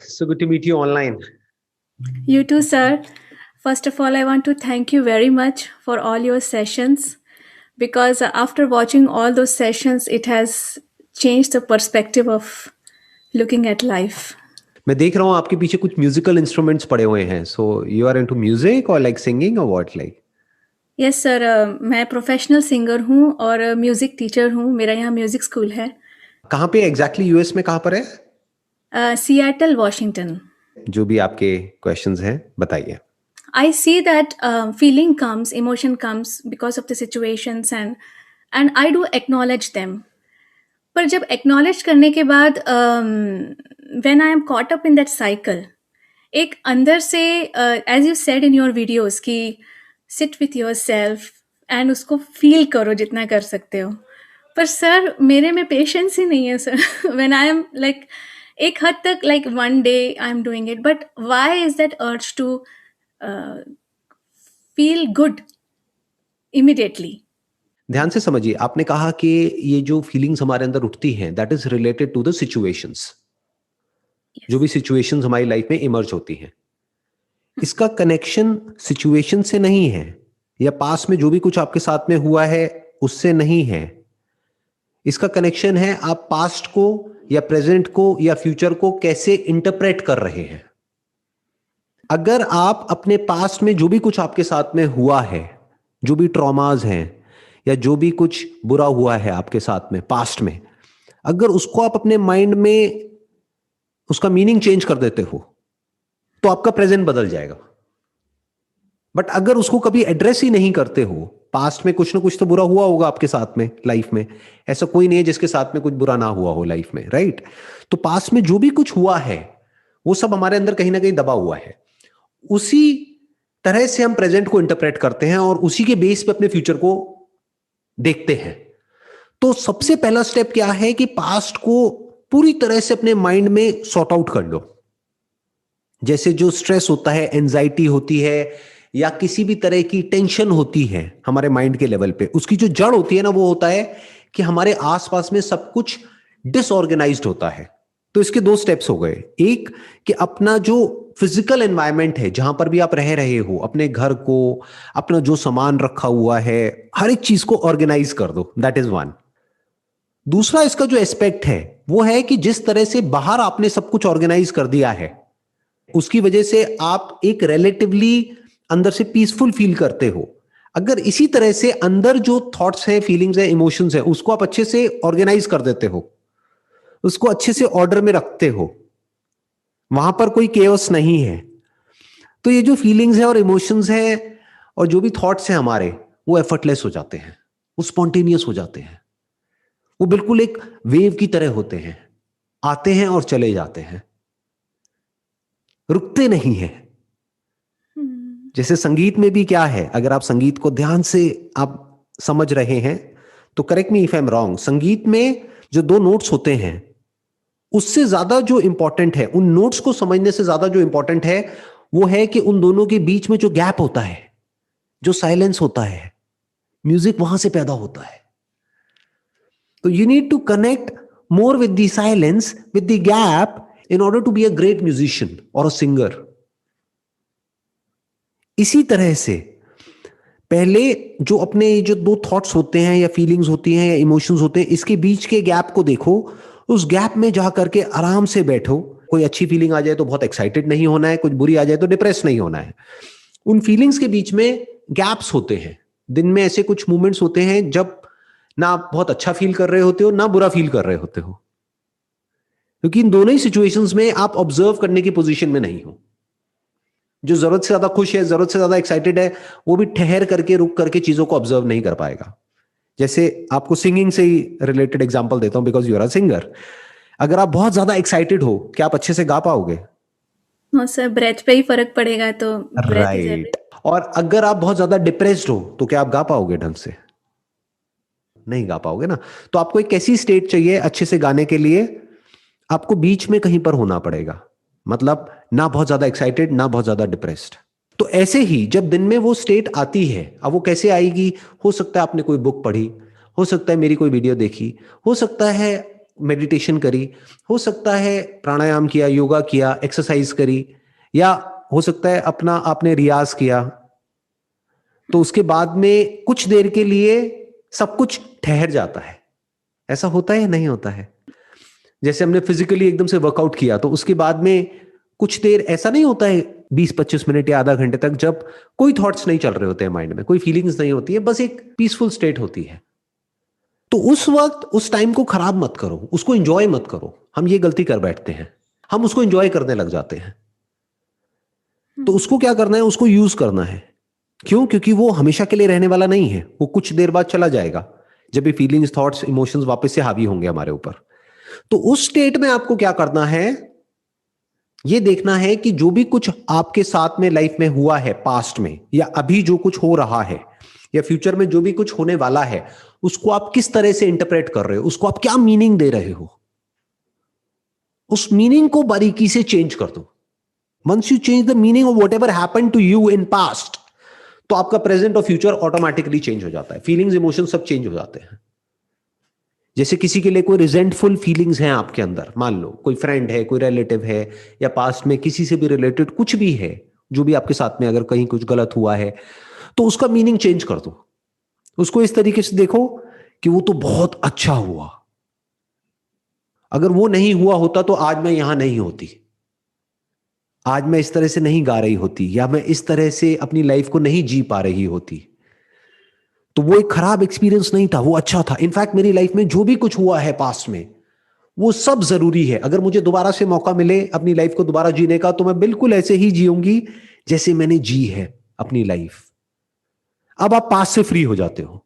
So good to meet you online. You too, sir. First of all, I want to thank you very much for all your sessions because after watching all those sessions, it has changed the perspective of looking at life. मैं देख रहा हूँ आपके पीछे कुछ musical instruments पड़े हुए हैं. So you are into music और लाइक सिंगिंग और व्हाट लाइक? यस सर, मैं प्रोफेशनल सिंगर हूँ और म्यूज़िक टीचर हूँ. मेरा यहाँ म्यूज़िक स्कूल है, कहाँ पे एग्जैक्टली यूएस में कहाँ पर है? Seattle Washington. जो भी आपके क्वेश्चंस हैं बताइए. I see that feeling comes, emotion comes because of the situations, and I do acknowledge them. पर जब एक्नॉलेज करने के बाद when I am caught up in that cycle, एक अंदर से as you said in your videos कि sit with yourself and उसको फील करो जितना कर सकते हो. पर सर मेरे में पेशेंस ही नहीं है sir. When I am like एक हद तक like one day I am doing it, but why is that urge to feel good immediately. ध्यान से समझिए, आपने कहा कि ये जो फीलिंग्स हमारे अंदर उठती हैं that is related to the situations. जो भी सिचुएशंस हमारी लाइफ में इमर्ज होती हैं, इसका कनेक्शन सिचुएशन से नहीं है या पास में जो भी कुछ आपके साथ में हुआ है उससे नहीं है. इसका कनेक्शन है आप पास्ट को या प्रेजेंट को या फ्यूचर को कैसे इंटरप्रेट कर रहे हैं. अगर आप अपने पास्ट में जो भी कुछ आपके साथ में हुआ है, जो भी ट्रॉमास हैं या जो भी कुछ बुरा हुआ है आपके साथ में पास्ट में, अगर उसको आप अपने माइंड में उसका मीनिंग चेंज कर देते हो तो आपका प्रेजेंट बदल जाएगा. बट अगर उसको कभी एड्रेस ही नहीं करते हो, पास्ट में कुछ ना कुछ तो बुरा हुआ होगा आपके साथ में लाइफ में. ऐसा कोई नहीं है जिसके साथ में कुछ बुरा ना हुआ हो लाइफ में, राइट? तो पास्ट में जो भी कुछ हुआ है वो सब हमारे अंदर कहीं ना कहीं दबा हुआ है. उसी तरह से हम प्रेजेंट को इंटरप्रेट करते हैं और उसी के बेस पे अपने फ्यूचर को देखते हैं. तो सबसे पहला स्टेप क्या है कि पास्ट को पूरी तरह से अपने माइंड में सॉर्ट आउट कर लो. जैसे जो स्ट्रेस होता है, एंजाइटी होती है या किसी भी तरह की टेंशन होती है हमारे माइंड के लेवल पे, उसकी जो जड़ होती है ना वो होता है कि हमारे आसपास में सब कुछ डिसऑर्गेनाइज्ड होता है. तो इसके दो स्टेप्स हो गए. एक कि अपना जो फिजिकल एनवायरनमेंट है जहां पर भी आप रह रहे हो, अपने घर को, अपना जो सामान रखा हुआ है, हर एक चीज को ऑर्गेनाइज कर दो. That is one. दूसरा इसका जो एस्पेक्ट है वो है कि जिस तरह से बाहर आपने सब कुछ ऑर्गेनाइज कर दिया है उसकी वजह से आप एक रिलेटिवली अंदर से पीसफुल फील करते हो. अगर इसी तरह से अंदर जो थॉट्स है, फीलिंग्स है, इमोशंस है, उसको आप अच्छे से ऑर्गेनाइज कर देते हो, उसको अच्छे से ऑर्डर में रखते हो, वहां पर कोई केओस नहीं है, तो ये जो फीलिंग्स है और इमोशंस है और जो भी थॉट्स हैं हमारे, वो एफर्टलेस हो जाते हैं, वो स्पॉन्टेनियस हो जाते हैं. वो बिल्कुल एक वेव की तरह होते हैं, आते हैं और चले जाते हैं, रुकते नहीं हैं. जैसे संगीत में भी क्या है, अगर आप संगीत को ध्यान से आप समझ रहे हैं तो correct me if I am wrong, संगीत में जो दो नोट्स होते हैं उससे ज्यादा जो इंपॉर्टेंट है, उन नोट्स को समझने से ज्यादा जो इंपॉर्टेंट है वो है कि उन दोनों के बीच में जो गैप होता है, जो साइलेंस होता है, म्यूजिक वहां से पैदा होता है. तो you need to connect more with the silence, with the gap, in order to be a great musician और अ सिंगर. इसी तरह से पहले जो अपने जो दो थॉट्स होते हैं या फीलिंग्स होती हैं या इमोशंस होते हैं, इसके बीच के गैप को देखो. उस गैप में जा करके आराम से बैठो. कोई अच्छी फीलिंग आ जाए तो बहुत एक्साइटेड नहीं होना है, कुछ बुरी आ जाए तो डिप्रेस नहीं होना है. उन फीलिंग्स के बीच में गैप्स होते हैं. दिन में ऐसे कुछ मोमेंट्स होते हैं जब ना आप बहुत अच्छा फील कर रहे होते हो ना बुरा फील कर रहे होते हो, क्योंकि इन दोनों ही सिचुएशंस में आप ऑब्जर्व करने की पोजीशन में नहीं हो. जो जरूरत से ज्यादा खुश है, जरूरत से ज्यादा एक्साइटेड है, वो भी ठहर करके, रुक करके चीजों को ऑब्जर्व नहीं कर पाएगा. जैसे आपको सिंगिंग से ही रिलेटेड एग्जांपल देता हूं, because you are a singer. अगर आप बहुत ज्यादा एक्साइटेड हो, क्या आप अच्छे से गा पाओगे? हाँ सर, ब्रेथ पे ही फर्क पड़ेगा, तो ब्रेथ इज राइट. एवरीथिंग. और अगर आप बहुत ज्यादा डिप्रेस्ड हो तो क्या आप गा पाओगे ढंग से? नहीं गा पाओगे ना. तो आपको एक ऐसी स्टेट चाहिए अच्छे से गाने के लिए, आपको बीच में कहीं पर होना पड़ेगा. मतलब ना बहुत ज्यादा एक्साइटेड ना बहुत ज्यादा डिप्रेस्ड. तो ऐसे ही जब दिन में वो स्टेट आती है, अब वो कैसे आएगी? हो सकता है आपने कोई बुक पढ़ी, हो सकता है मेरी कोई वीडियो देखी, हो सकता है मेडिटेशन करी, हो सकता है प्राणायाम किया, योगा किया, एक्सरसाइज करी, या हो सकता है अपना आपने रियाज किया, तो उसके बाद में कुछ देर के लिए सब कुछ ठहर जाता है। ऐसा होता है या नहीं होता है? जैसे हमने फिजिकली एकदम से वर्कआउट किया तो उसके बाद में कुछ देर ऐसा नहीं होता है, 20-25 मिनट या आधा घंटे तक, जब कोई थॉट्स नहीं चल रहे होते हैं माइंड में, कोई फीलिंग्स नहीं होती है, बस एक पीसफुल स्टेट होती है। तो उस वक्त उस टाइम को खराब मत करो, उसको एंजॉय मत करो। हम ये गलती कर बैठते हैं, हम उसको एंजॉय करने लग जाते हैं। तो उसको क्या करना है, उसको यूज करना है। क्यों? क्योंकि वो हमेशा के लिए रहने वाला नहीं है, वो कुछ देर बाद चला जाएगा, जब ये फीलिंग्स, थॉट्स, इमोशंस वापस से हावी होंगे हमारे ऊपर। तो उस स्टेट में आपको क्या करना है, ये देखना है कि जो भी कुछ आपके साथ में लाइफ में हुआ है पास्ट में, या अभी जो कुछ हो रहा है, या फ्यूचर में जो भी कुछ होने वाला है, उसको आप किस तरह से इंटरप्रेट कर रहे हो, उसको आप क्या मीनिंग दे रहे हो। उस मीनिंग को बारीकी से चेंज कर दो। Once you change the meaning of whatever happened to you in past, तो आपका प्रेजेंट और फ्यूचर ऑटोमेटिकली चेंज हो जाता है। फीलिंग्स, इमोशन सब चेंज हो जाते हैं। जैसे किसी के लिए कोई रिजेंटफुल फीलिंग्स हैं आपके अंदर, मान लो कोई फ्रेंड है, कोई रिलेटिव है, या पास्ट में किसी से भी रिलेटेड कुछ भी है, जो भी आपके साथ में अगर कहीं कुछ गलत हुआ है, तो उसका मीनिंग चेंज कर दो। उसको इस तरीके से देखो कि वो तो बहुत अच्छा हुआ, अगर वो नहीं हुआ होता तो आज मैं यहां नहीं होती, आज मैं इस तरह से नहीं गा रही होती, या मैं इस तरह से अपनी लाइफ को नहीं जी पा रही होती। तो वो एक खराब एक्सपीरियंस नहीं था, वो अच्छा था। इनफैक्ट मेरी लाइफ में जो भी कुछ हुआ है पास्ट में, वो सब जरूरी है। अगर मुझे दोबारा से मौका मिले अपनी लाइफ को दोबारा जीने का, तो मैं बिल्कुल ऐसे ही जीऊंगी जैसे मैंने जी है अपनी लाइफ। अब आप पास्ट से फ्री हो जाते हो,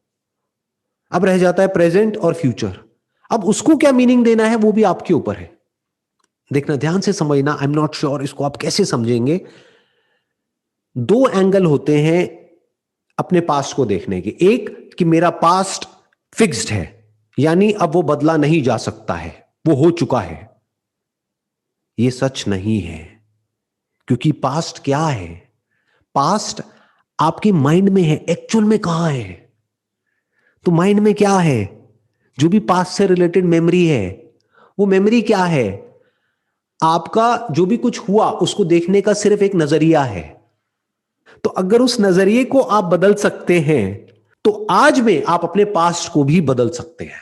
अब रह जाता है प्रेजेंट और फ्यूचर। अब उसको क्या मीनिंग देना है वो भी आपके ऊपर है। देखना, ध्यान से समझना, आई एम नॉट श्योर इसको आप कैसे समझेंगे। दो एंगल होते हैं अपने पास्ट को देखने के। एक कि मेरा पास्ट फिक्स्ड है, यानी अब वो बदला नहीं जा सकता है, वो हो चुका है। ये सच नहीं है, क्योंकि पास्ट क्या है? पास्ट आपके माइंड में है, एक्चुअल में कहां है? तो माइंड में क्या है? जो भी पास्ट से रिलेटेड मेमोरी है, वो मेमोरी क्या है? आपका जो भी कुछ हुआ उसको देखने का सिर्फ एक नजरिया है। तो अगर उस नजरिए को आप बदल सकते हैं, तो आज में आप अपने पास्ट को भी बदल सकते हैं।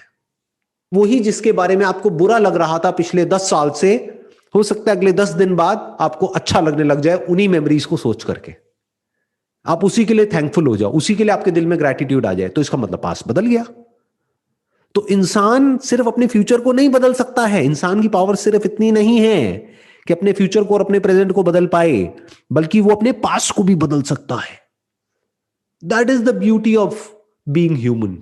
वही जिसके बारे में आपको बुरा लग रहा था पिछले 10 साल से, हो सकता है अगले 10 दिन बाद आपको अच्छा लगने लग जाए उन्हीं मेमोरीज को सोच करके। आप उसी के लिए थैंकफुल हो जाओ, उसी के लिए आपके दिल में ग्रैटिट्यूड आ जाए, तो इसका मतलब पास्ट बदल गया। तो इंसान सिर्फ अपने फ्यूचर को नहीं बदल सकता है। इंसान की पावर सिर्फ इतनी नहीं है कि अपने फ्यूचर को और अपने प्रेजेंट को बदल पाए, बल्कि वो अपने पास्ट को भी बदल सकता है। That is the beauty of being human.